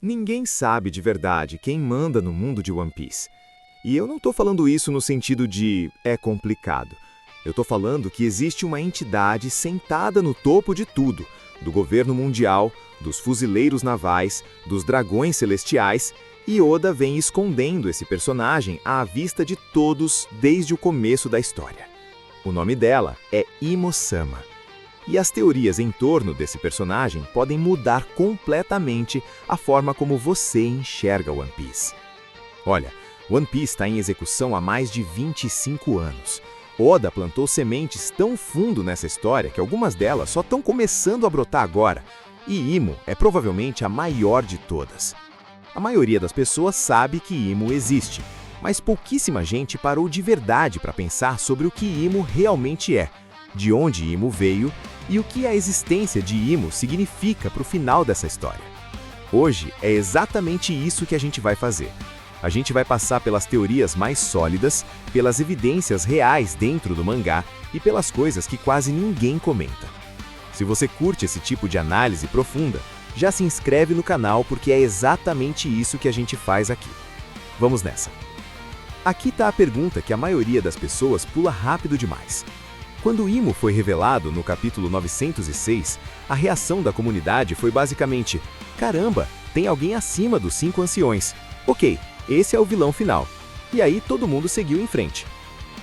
Ninguém sabe de verdade quem manda no mundo de One Piece. E eu não tô falando isso no sentido de é complicado. Eu tô falando que existe uma entidade sentada no topo de tudo, do governo mundial, dos fuzileiros navais, dos dragões celestiais, e Oda vem escondendo esse personagem à vista de todos desde o começo da história. O nome dela é Imo-sama. E as teorias em torno desse personagem podem mudar completamente a forma como você enxerga One Piece. Olha, One Piece está em execução há mais de 25 anos. Oda plantou sementes tão fundo nessa história que algumas delas só estão começando a brotar agora. E Imo é provavelmente a maior de todas. A maioria das pessoas sabe que Imo existe, mas pouquíssima gente parou de verdade para pensar sobre o que Imo realmente é, de onde Imo veio e o que a existência de Imo significa para o final dessa história. Hoje é exatamente isso que a gente vai fazer. A gente vai passar pelas teorias mais sólidas, pelas evidências reais dentro do mangá e pelas coisas que quase ninguém comenta. Se você curte esse tipo de análise profunda, já se inscreve no canal porque é exatamente isso que a gente faz aqui. Vamos nessa! Aqui está a pergunta que a maioria das pessoas pula rápido demais. Quando Imo foi revelado no capítulo 906, a reação da comunidade foi basicamente: caramba, tem alguém acima dos 5 anciões. Ok, esse é o vilão final. E aí todo mundo seguiu em frente.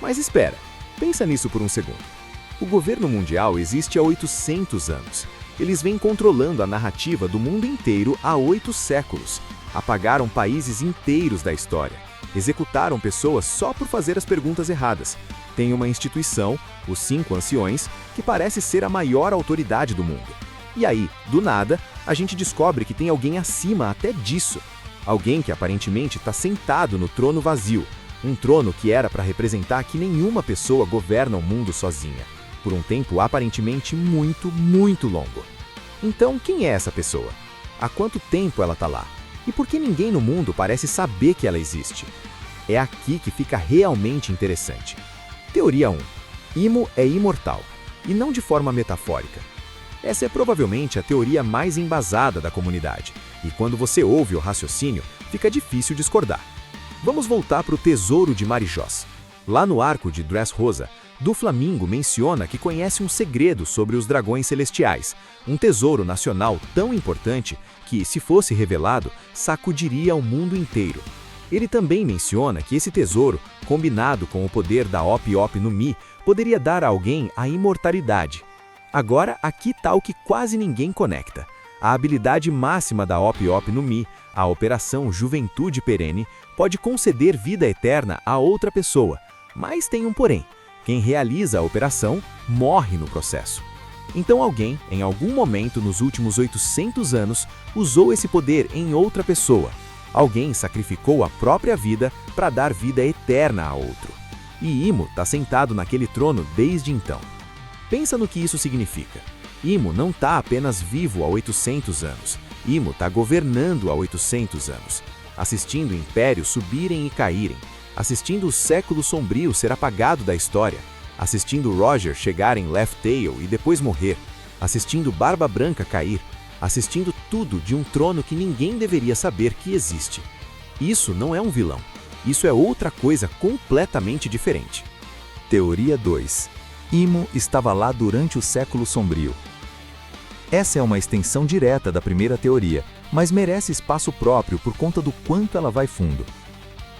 Mas espera, pensa nisso por um segundo. O governo mundial existe há 800 anos. Eles vêm controlando a narrativa do mundo inteiro há 8 séculos. Apagaram países inteiros da história. Executaram pessoas só por fazer as perguntas erradas. Tem uma instituição, os 5 anciões, que parece ser a maior autoridade do mundo. E aí, do nada, a gente descobre que tem alguém acima até disso. Alguém que aparentemente está sentado no trono vazio. Um trono que era para representar que nenhuma pessoa governa o mundo sozinha. Por um tempo aparentemente muito, muito longo. Então, quem é essa pessoa? Há quanto tempo ela está lá? E por que ninguém no mundo parece saber que ela existe? É aqui que fica realmente interessante. Teoria 1. Imo é imortal, e não de forma metafórica. Essa é provavelmente a teoria mais embasada da comunidade, e quando você ouve o raciocínio, fica difícil discordar. Vamos voltar para o Tesouro de Marijós. Lá no arco de Dressrosa, Doflamingo menciona que conhece um segredo sobre os dragões celestiais, um tesouro nacional tão importante que, se fosse revelado, sacudiria o mundo inteiro. Ele também menciona que esse tesouro, combinado com o poder da Op Op no Mi, poderia dar a alguém a imortalidade. Agora, aqui está o que quase ninguém conecta. A habilidade máxima da Op Op no Mi, a Operação Juventude Perene, pode conceder vida eterna a outra pessoa. Mas tem um porém. Quem realiza a operação morre no processo. Então alguém, em algum momento nos últimos 800 anos, usou esse poder em outra pessoa. Alguém sacrificou a própria vida para dar vida eterna a outro. E Imo está sentado naquele trono desde então. Pensa no que isso significa. Imo não está apenas vivo há 800 anos. Imo está governando há 800 anos, assistindo impérios subirem e caírem, assistindo o século sombrio ser apagado da história, assistindo Roger chegar em Laugh Tale e depois morrer, assistindo Barba Branca cair, assistindo tudo de um trono que ninguém deveria saber que existe. Isso não é um vilão. Isso é outra coisa completamente diferente. Teoria 2. Imo estava lá durante o século sombrio. Essa é uma extensão direta da primeira teoria, mas merece espaço próprio por conta do quanto ela vai fundo.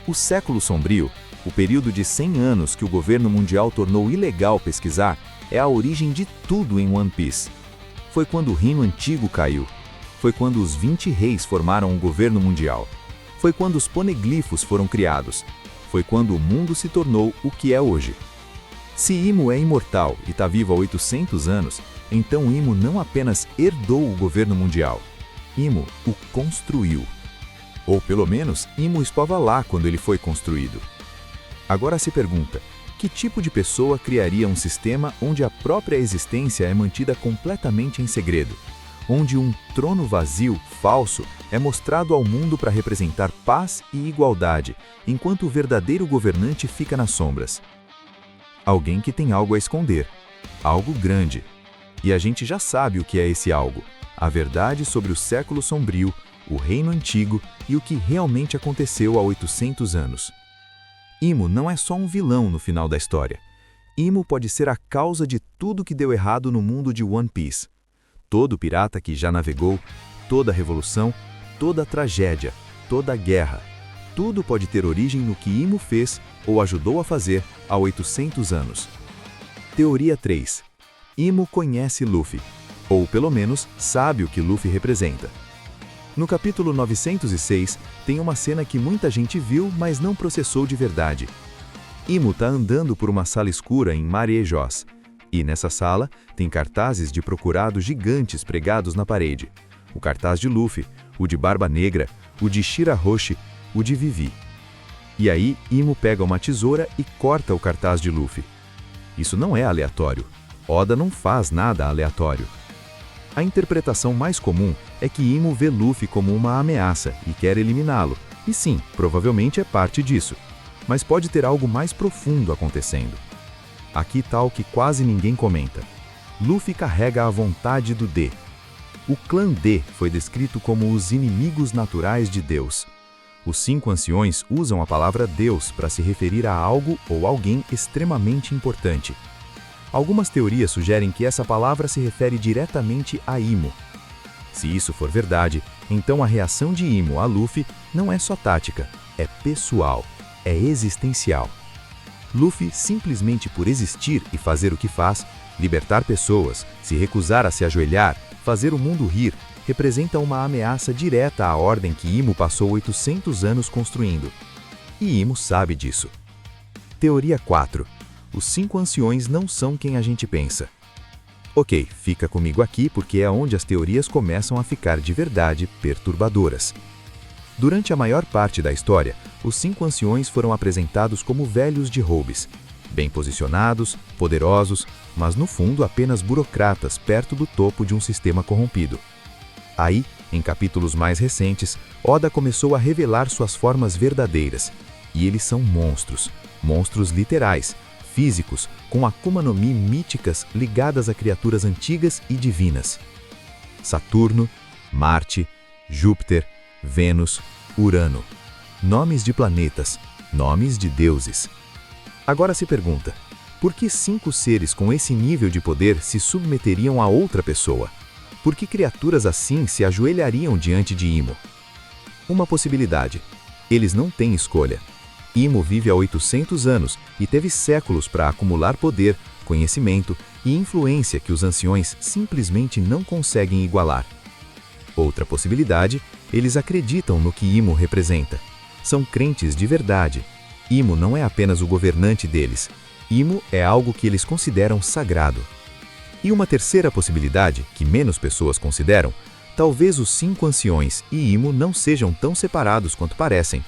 O século sombrio, o período de 100 anos que o governo mundial tornou ilegal pesquisar, é a origem de tudo em One Piece. Foi quando o Reino Antigo caiu. Foi quando os 20 reis formaram o governo mundial. Foi quando os poneglifos foram criados. Foi quando o mundo se tornou o que é hoje. Se Imo é imortal e está vivo há 800 anos, então Imo não apenas herdou o governo mundial. Imo o construiu. Ou pelo menos, Imo estava lá quando ele foi construído. Agora se pergunta, que tipo de pessoa criaria um sistema onde a própria existência é mantida completamente em segredo? Onde um trono vazio, falso, é mostrado ao mundo para representar paz e igualdade, enquanto o verdadeiro governante fica nas sombras. Alguém que tem algo a esconder, algo grande. E a gente já sabe o que é esse algo, a verdade sobre o século sombrio, o reino antigo e o que realmente aconteceu há 800 anos. Imo não é só um vilão no final da história. Imo pode ser a causa de tudo que deu errado no mundo de One Piece. Todo pirata que já navegou, toda revolução, toda tragédia, toda guerra, tudo pode ter origem no que Imo fez ou ajudou a fazer há 800 anos. Teoria 3. Imo conhece Luffy, ou pelo menos sabe o que Luffy representa. No capítulo 906, tem uma cena que muita gente viu, mas não processou de verdade. Imo está andando por uma sala escura em Marejós, e nessa sala tem cartazes de procurado gigantes pregados na parede. O cartaz de Luffy, o de Barba Negra, o de Shirahoshi, o de Vivi. E aí, Imo pega uma tesoura e corta o cartaz de Luffy. Isso não é aleatório. Oda não faz nada aleatório. A interpretação mais comum é que Imo vê Luffy como uma ameaça e quer eliminá-lo. E sim, provavelmente é parte disso. Mas pode ter algo mais profundo acontecendo. Aqui está o que quase ninguém comenta. Luffy carrega a vontade do D. O clã D foi descrito como os inimigos naturais de Deus. Os 5 anciões usam a palavra Deus para se referir a algo ou alguém extremamente importante. Algumas teorias sugerem que essa palavra se refere diretamente a Imo. Se isso for verdade, então a reação de Imo a Luffy não é só tática, é pessoal, é existencial. Luffy, simplesmente por existir e fazer o que faz, libertar pessoas, se recusar a se ajoelhar, fazer o mundo rir, representa uma ameaça direta à ordem que Imo passou 800 anos construindo. E Imo sabe disso. Teoria 4. Os 5 anciões não são quem a gente pensa. Ok, fica comigo aqui porque é onde as teorias começam a ficar de verdade perturbadoras. Durante a maior parte da história, os 5 anciões foram apresentados como velhos de Hobbes, bem posicionados, poderosos, mas no fundo apenas burocratas perto do topo de um sistema corrompido. Aí, em capítulos mais recentes, Oda começou a revelar suas formas verdadeiras, e eles são monstros, monstros literais, físicos, com Akuma no Mi míticas ligadas a criaturas antigas e divinas. Saturno, Marte, Júpiter, Vênus, Urano. Nomes de planetas, nomes de deuses. Agora se pergunta, por que 5 seres com esse nível de poder se submeteriam a outra pessoa? Por que criaturas assim se ajoelhariam diante de Imo? Uma possibilidade. Eles não têm escolha. Imo vive há 800 anos e teve séculos para acumular poder, conhecimento e influência que os anciões simplesmente não conseguem igualar. Outra possibilidade, eles acreditam no que Imo representa. São crentes de verdade. Imo não é apenas o governante deles. Imo é algo que eles consideram sagrado. E uma terceira possibilidade, que menos pessoas consideram, talvez os 5 anciões e Imo não sejam tão separados quanto parecem.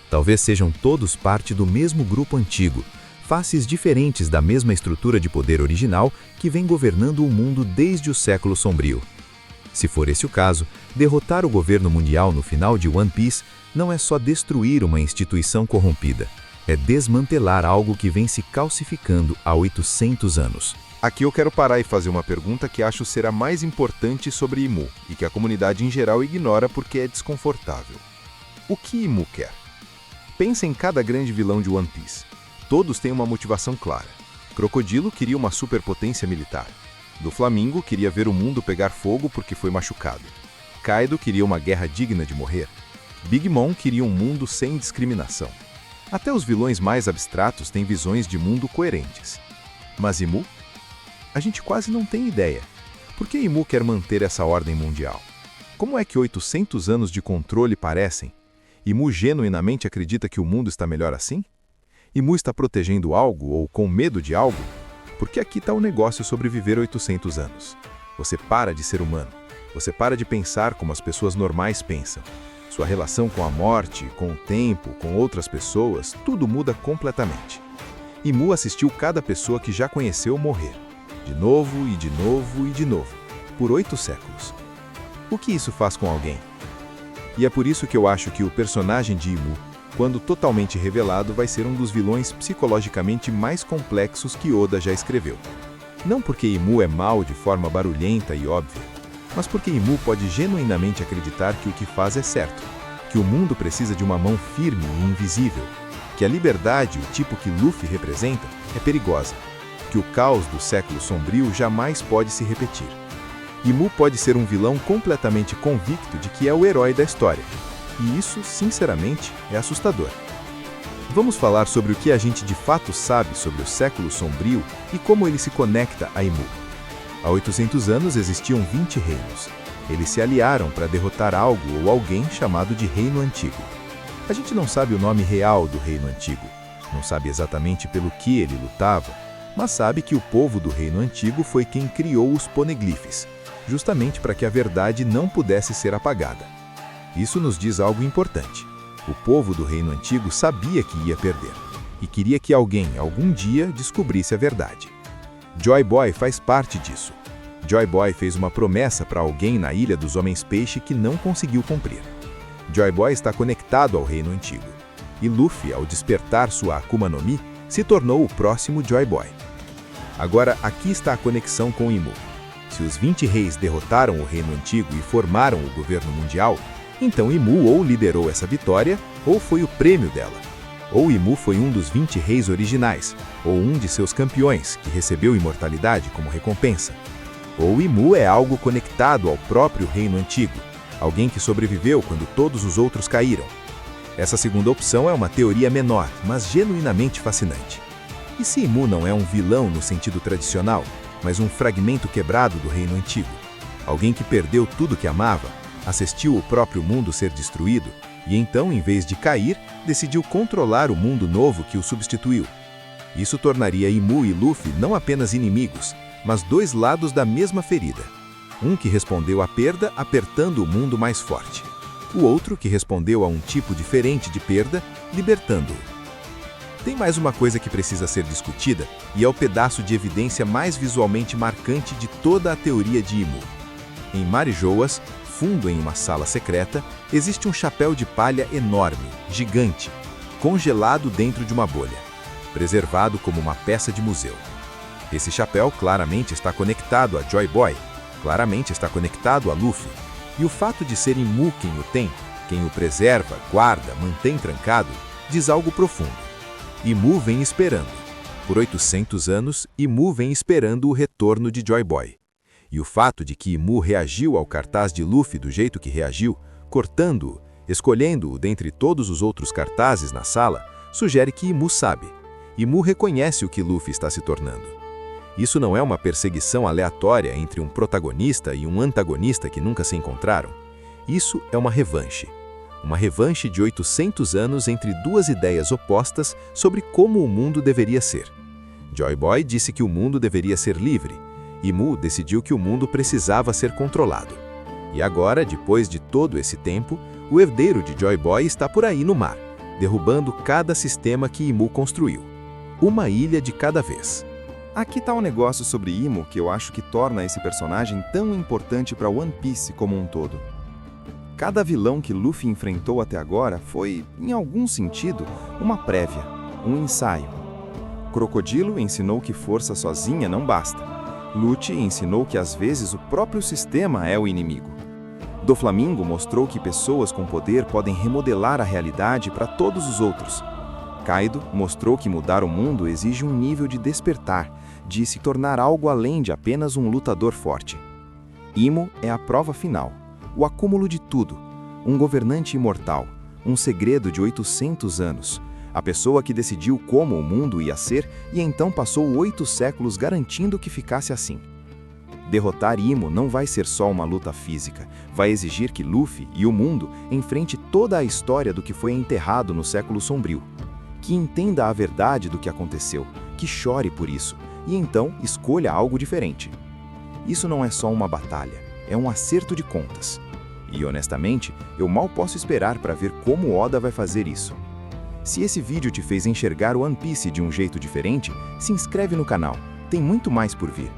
Talvez sejam todos parte do mesmo grupo antigo, faces diferentes da mesma estrutura de poder original que vem governando o mundo desde o século sombrio. Se for esse o caso, derrotar o governo mundial no final de One Piece não é só destruir uma instituição corrompida, é desmantelar algo que vem se calcificando há 800 anos. Aqui eu quero parar e fazer uma pergunta que acho ser a mais importante sobre Imu e que a comunidade em geral ignora porque é desconfortável. O que Imu quer? Pensa em cada grande vilão de One Piece. Todos têm uma motivação clara. Crocodilo queria uma superpotência militar. Doflamingo queria ver o mundo pegar fogo porque foi machucado. Kaido queria uma guerra digna de morrer. Big Mom queria um mundo sem discriminação. Até os vilões mais abstratos têm visões de mundo coerentes. Mas Imu? A gente quase não tem ideia. Por que Imu quer manter essa ordem mundial? Como é que 800 anos de controle parecem? Imu genuinamente acredita que o mundo está melhor assim? Imu está protegendo algo ou com medo de algo? Porque aqui está o negócio sobre viver 800 anos. Você para de ser humano. Você para de pensar como as pessoas normais pensam. Sua relação com a morte, com o tempo, com outras pessoas, tudo muda completamente. Imu assistiu cada pessoa que já conheceu morrer. De novo e de novo e de novo. Por 8 séculos. O que isso faz com alguém? E é por isso que eu acho que o personagem de Imu, quando totalmente revelado, vai ser um dos vilões psicologicamente mais complexos que Oda já escreveu. Não porque Imu é mau de forma barulhenta e óbvia, mas porque Imu pode genuinamente acreditar que o que faz é certo, que o mundo precisa de uma mão firme e invisível, que a liberdade, o tipo que Luffy representa, é perigosa, que o caos do século sombrio jamais pode se repetir. Imu pode ser um vilão completamente convicto de que é o herói da história, e isso, sinceramente, é assustador. Vamos falar sobre o que a gente de fato sabe sobre o século sombrio e como ele se conecta a Imu. Há 800 anos existiam 20 reinos. Eles se aliaram para derrotar algo ou alguém chamado de Reino Antigo. A gente não sabe o nome real do Reino Antigo, não sabe exatamente pelo que ele lutava, mas sabe que o povo do Reino Antigo foi quem criou os poneglyphs, justamente para que a verdade não pudesse ser apagada. Isso nos diz algo importante. O povo do Reino Antigo sabia que ia perder, e queria que alguém, algum dia, descobrisse a verdade. Joy Boy faz parte disso. Joy Boy fez uma promessa para alguém na Ilha dos Homens-Peixe que não conseguiu cumprir. Joy Boy está conectado ao Reino Antigo, e Luffy, ao despertar sua Akuma no Mi, se tornou o próximo Joy Boy. Agora, aqui está a conexão com Imu. Se os 20 reis derrotaram o Reino Antigo e formaram o governo mundial, então Imu ou liderou essa vitória, ou foi o prêmio dela. Ou Imu foi um dos 20 reis originais, ou um de seus campeões, que recebeu imortalidade como recompensa. Ou Imu é algo conectado ao próprio Reino Antigo, alguém que sobreviveu quando todos os outros caíram. Essa segunda opção é uma teoria menor, mas genuinamente fascinante. E se Imu não é um vilão no sentido tradicional, mas um fragmento quebrado do Reino Antigo? Alguém que perdeu tudo que amava, assistiu o próprio mundo ser destruído e então, em vez de cair, decidiu controlar o mundo novo que o substituiu. Isso tornaria Imu e Luffy não apenas inimigos, mas dois lados da mesma ferida. Um que respondeu à perda apertando o mundo mais forte. O outro que respondeu a um tipo diferente de perda, libertando-o. Tem mais uma coisa que precisa ser discutida, e é o pedaço de evidência mais visualmente marcante de toda a teoria de Imu. Em Marijoas, fundo em uma sala secreta, existe um chapéu de palha enorme, gigante, congelado dentro de uma bolha, preservado como uma peça de museu. Esse chapéu claramente está conectado a Joy Boy, claramente está conectado a Luffy, e o fato de ser Imu quem o tem, quem o preserva, guarda, mantém trancado, diz algo profundo. Imu vem esperando. Por 800 anos, Imu vem esperando o retorno de Joy Boy. E o fato de que Imu reagiu ao cartaz de Luffy do jeito que reagiu, cortando-o, escolhendo-o dentre todos os outros cartazes na sala, sugere que Imu sabe. Imu reconhece o que Luffy está se tornando. Isso não é uma perseguição aleatória entre um protagonista e um antagonista que nunca se encontraram. Isso é uma revanche. Uma revanche de 800 anos entre duas ideias opostas sobre como o mundo deveria ser. Joy Boy disse que o mundo deveria ser livre. Imu decidiu que o mundo precisava ser controlado. E agora, depois de todo esse tempo, o herdeiro de Joy Boy está por aí no mar, derrubando cada sistema que Imu construiu. Uma ilha de cada vez. Aqui está um negócio sobre Imu que eu acho que torna esse personagem tão importante para One Piece como um todo. Cada vilão que Luffy enfrentou até agora foi, em algum sentido, uma prévia, um ensaio. Crocodilo ensinou que força sozinha não basta. Lucci ensinou que às vezes o próprio sistema é o inimigo. Doflamingo mostrou que pessoas com poder podem remodelar a realidade para todos os outros. Kaido mostrou que mudar o mundo exige um nível de despertar, de se tornar algo além de apenas um lutador forte. Imu é a prova final, o acúmulo de tudo, um governante imortal, um segredo de 800 anos, a pessoa que decidiu como o mundo ia ser e então passou 8 séculos garantindo que ficasse assim. Derrotar Imu não vai ser só uma luta física, vai exigir que Luffy e o mundo enfrente toda a história do que foi enterrado no século sombrio, que entenda a verdade do que aconteceu, que chore por isso e então escolha algo diferente. Isso não é só uma batalha, é um acerto de contas. E honestamente, eu mal posso esperar para ver como Oda vai fazer isso. Se esse vídeo te fez enxergar One Piece de um jeito diferente, se inscreve no canal, tem muito mais por vir.